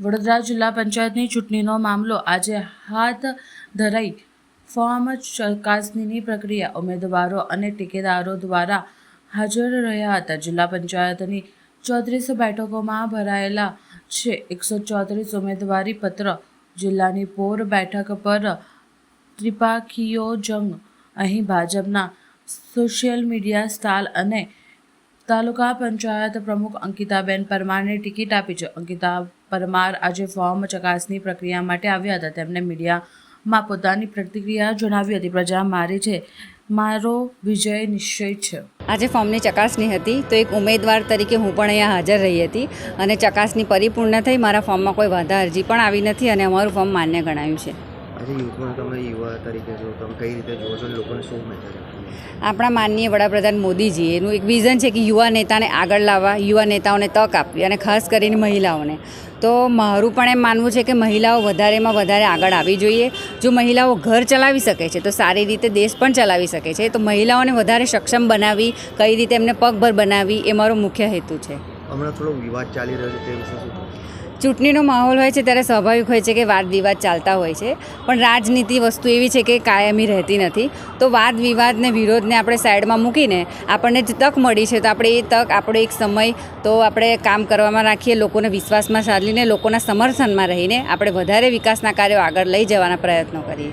વડોદરા જિલ્લા પંચાયતની ચૂંટણીનો મામલો આજે હાથ ધરાઈ ફોર્મ ચકાસણીની પ્રક્રિયા ઉમેદવારો અને ટેકેદારો દ્વારા હાજર રહ્યા હતા. જિલ્લા પંચાયતની 34 બેઠકોમાં ભરાયેલા છે 134 ઉમેદવારી પત્ર. જિલ્લાની પોર બેઠક પર ત્રિપાખીયો જંગ. અહીં ભાજપના સોશિયલ મીડિયા સ્ટાર અને તાલુકા પંચાયત પ્રમુખ અંકિતાબેન પરમારને ટિકિટ આપી છે. અંકિતા પરમાર આજે ફોર્મ ચકાસણી પ્રક્રિયા માટે આવ્યા હતા. તેમણે મીડિયામાં પોતાની પ્રતિક્રિયા જણાવી હતી. પ્રજા મારી છે, મારો વિજય નિશ્ચય છે. આજે ફોર્મની ચકાસણી હતી તો એક ઉમેદવાર તરીકે હું પણ અહીંયા હાજર રહી હતી અને ચકાસણી પરિપૂર્ણ થઈ. મારા ફોર્મમાં કોઈ વાંધા અરજી પણ આવી નથી અને અમારું ફોર્મ માન્ય ગણાયું છે. આજે યુથમાં તમે યુવા તરીકે જો તમે કઈ રીતે જુઓ છો, લોકોને શું મેસેજ આપો? આપણા માનનીય વડાપ્રધાન મોદીજી એનું એક વિઝન છે કે યુવા નેતાને આગળ લાવવા, યુવા નેતાઓને તક આપવી અને ખાસ કરીને મહિલાઓને. તો મારું પણ એમ માનવું છે કે મહિલાઓ વધારેમાં વધારે આગળ આવવી જોઈએ. જો મહિલાઓ ઘર ચલાવી શકે છે તો સારી રીતે દેશ પણ ચલાવી શકે છે. તો મહિલાઓને વધારે સક્ષમ બનાવવી, કઈ રીતે એમને પગભર બનાવવી એ મારો મુખ્ય હેતુ છે. હમણાં થોડો વિવાદ ચાલી રહ્યો છે તે વિશે શું? ચૂંટણીનો માહોલ હોય છે ત્યારે સ્વાભાવિક હોય છે કે વાદ વિવાદ ચાલતા હોય છે, પણ રાજનીતિ વસ્તુ એવી છે કે કાયમી રહેતી નથી. તો વાદ વિવાદને વિરોધને આપણે સાઈડમાં મૂકીને આપણને જે તક મળી છે તો આપણે એ તક, આપણો એક સમય તો આપણે કામ કરવામાં રાખીએ, લોકોને વિશ્વાસમાં સાધીને, લોકોના સમર્થનમાં રહીને આપણે વધારે વિકાસના કાર્યો આગળ લઈ જવાના પ્રયત્નો કરીએ.